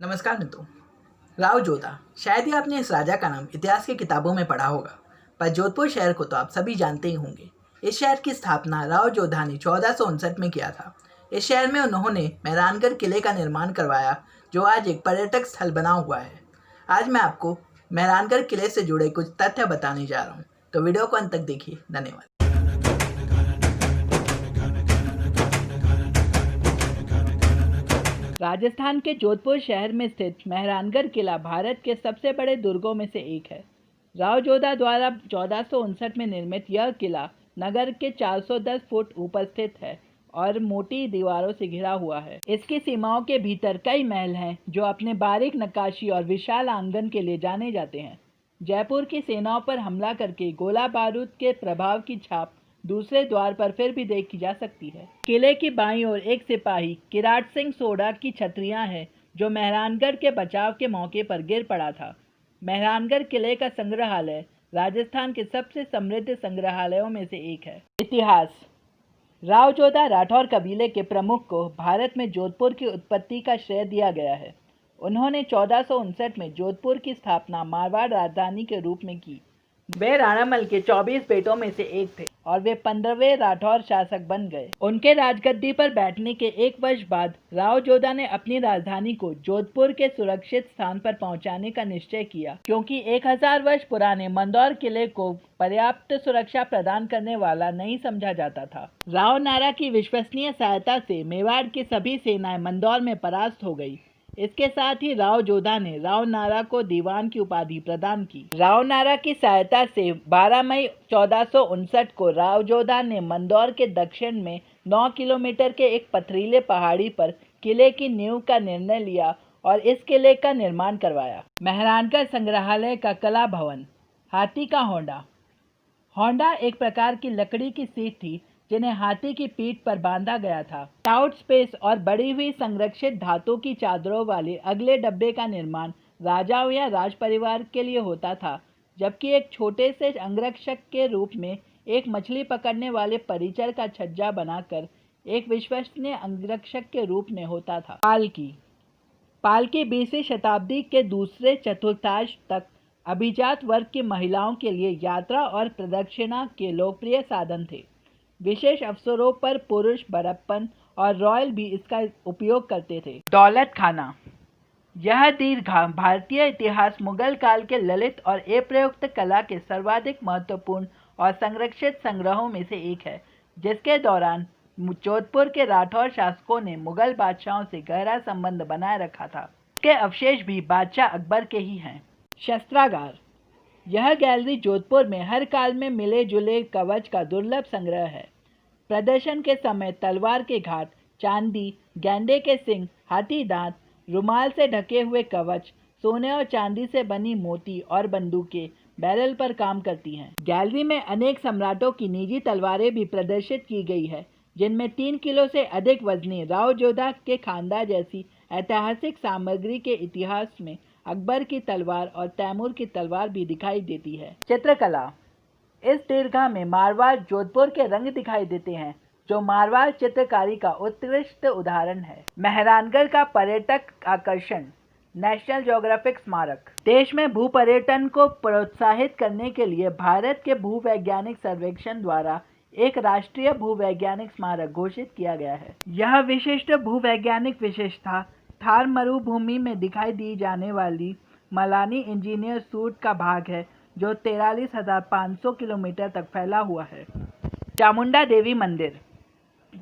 नमस्कार मित्रों। राव जोधा, शायद ही आपने इस राजा का नाम इतिहास की किताबों में पढ़ा होगा, पर जोधपुर शहर को तो आप सभी जानते ही होंगे। इस शहर की स्थापना राव जोधा ने 1459 में किया था। इस शहर में उन्होंने मेहरानगढ़ किले का निर्माण करवाया, जो आज एक पर्यटक स्थल बना हुआ है। आज मैं आपको मेहरानगढ़ किले से जुड़े कुछ तथ्य बताने जा रहा हूँ, तो वीडियो को अंत तक देखिए। धन्यवाद। राजस्थान के जोधपुर शहर में स्थित मेहरानगढ़ किला भारत के सबसे बड़े दुर्गों में से एक है। राव जोधा द्वारा 1459 में निर्मित यह किला नगर के 410 फुट ऊपर स्थित है और मोटी दीवारों से घिरा हुआ है। इसकी सीमाओं के भीतर कई महल हैं जो अपने बारीक नक्काशी और विशाल आंगन के लिए जाने जाते हैं। जयपुर की सेनाओं पर हमला करके गोला बारूद के प्रभाव की छाप दूसरे द्वार पर फिर भी देखी जा सकती है। किले की बाईं ओर एक सिपाही किराट सिंह सोडा की छतरियां हैं जो मेहरानगढ़ के बचाव के मौके पर गिर पड़ा था। मेहरानगढ़ किले का संग्रहालय राजस्थान के सबसे समृद्ध संग्रहालयों में से एक है। इतिहास। राव जोधा राठौर कबीले के प्रमुख को भारत में जोधपुर की उत्पत्ति का श्रेय दिया गया है। उन्होंने 1459 में जोधपुर की स्थापना मारवाड़ राजधानी के रूप में की। वे राणामल के 24 बेटों में से एक थे और वे 15वें राठौर शासक बन गए। उनके राजगद्दी पर बैठने के एक वर्ष बाद राव जोधा ने अपनी राजधानी को जोधपुर के सुरक्षित स्थान पर पहुंचाने का निश्चय किया, क्योंकि 1000 वर्ष पुराने मंदौर किले को पर्याप्त सुरक्षा प्रदान करने वाला नहीं समझा जाता था। राव नारा की विश्वसनीय सहायता से मेवाड़ की सभी सेनाएं मंदौर में परास्त हो गई। इसके साथ ही राव जोधा ने राव नारा को दीवान की उपाधि प्रदान की। राव नारा की सहायता से 12 मई 1459 को राव जोधा ने मंदौर के दक्षिण में 9 किलोमीटर के एक पथरीले पहाड़ी पर किले की नींव का निर्णय लिया और इस किले का निर्माण करवाया। मेहरानगढ़ संग्रहालय का कला भवन। हाथी का होंडा। होंडा एक प्रकार की लकड़ी की सीट थी जिन्हें हाथी की पीठ पर बांधा गया था। टाउट स्पेस और बड़ी हुई संरक्षित धातु की चादरों वाले अगले डब्बे का निर्माण राजाओं या राज परिवार के लिए होता था, जबकि एक छोटे से अंगरक्षक के रूप में एक मछली पकड़ने वाले परिचर का छज्जा बनाकर एक विश्वसनीय अंगरक्षक के रूप में होता था। पालकी। पालकी 20वीं शताब्दी के दूसरे चतुर्थांश तक अभिजात वर्ग की महिलाओं के लिए यात्रा और प्रदक्षिणा के लोकप्रिय साधन थे। विशेष अवसरों पर पुरुष बड़प्पन और रॉयल भी इसका उपयोग करते थे। दौलत खाना। यह दीर्घा भारतीय इतिहास मुगल काल के ललित और अप्रयुक्त कला के सर्वाधिक महत्वपूर्ण और संरक्षित संग्रहों में से एक है, जिसके दौरान जोधपुर के राठौर शासकों ने मुगल बादशाहों से गहरा संबंध बनाए रखा था। इसके अवशेष भी बादशाह अकबर के ही हैं। शस्त्रागार। यह गैलरी जोधपुर में हर काल में मिले जुले कवच का दुर्लभ संग्रह है। प्रदर्शन के समय तलवार के घाट, चांदी, गैंडे के सिंग, हाथी दांत, रुमाल से ढके हुए कवच, सोने और चांदी से बनी मोती और बंदूकें बैरल पर काम करती हैं। गैलरी में अनेक सम्राटों की निजी तलवारें भी प्रदर्शित की गई है, जिनमें 3 किलो से अधिक वजनी राव जोधा के खानदान जैसी ऐतिहासिक सामग्री के इतिहास में अकबर की तलवार और तैमूर की तलवार भी दिखाई देती है। चित्रकला। इस दीर्घा में मारवाड़ जोधपुर के रंग दिखाई देते हैं, जो मारवाड़ चित्रकारी का उत्कृष्ट उदाहरण है। मेहरानगढ़ का पर्यटक आकर्षण। नेशनल ज्योग्राफिक स्मारक। देश में भू पर्यटन को प्रोत्साहित करने के लिए भारत के भूवैज्ञानिक सर्वेक्षण द्वारा एक राष्ट्रीय भूवैज्ञानिक स्मारक घोषित किया गया है। यह विशिष्ट भूवैज्ञानिक विशेषता थार मरुभूमि में दिखाई दी जाने वाली मलानी इंजीनियर सूट का भाग है, जो 43,500 किलोमीटर तक फैला हुआ है। चामुंडा देवी मंदिर।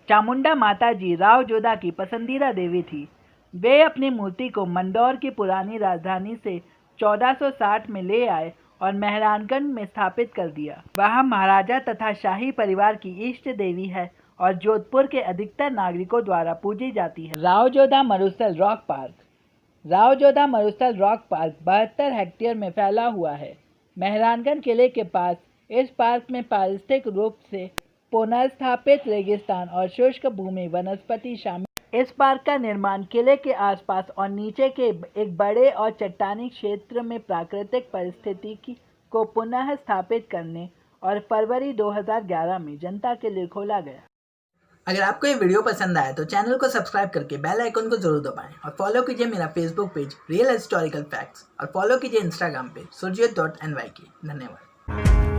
चामुंडा माता जी राव जोधा की पसंदीदा देवी थी। वे अपनी मूर्ति को मंदौर की पुरानी राजधानी से 1460 में ले आए और मेहरानगढ़ में स्थापित कर दिया। वह महाराजा तथा शाही परिवार की इष्ट देवी है और जोधपुर के अधिकतर नागरिकों द्वारा पूजी जाती है। राव जोधा मरुस्थल रॉक पार्क। राव जोधा मरुस्थल रॉक पार्क 72 हेक्टेयर में फैला हुआ है। मेहरानगढ़ किले के पास इस पार्क में पारिस्थितिक रूप से पुनर्स्थापित रेगिस्तान और शुष्क भूमि वनस्पति शामिल। इस पार्क का निर्माण किले के आसपास और नीचे के एक बड़े और चट्टानी क्षेत्र में प्राकृतिक परिस्थिति को पुनः स्थापित करने और फरवरी 2011 में जनता के लिए खोला गया। अगर आपको ये वीडियो पसंद आया तो चैनल को सब्सक्राइब करके बेल आइकन को जरूर दबाएं और फॉलो कीजिए मेरा Facebook page real historical facts और फॉलो कीजिए इंस्टाग्राम पे surjit.nyk। धन्यवाद।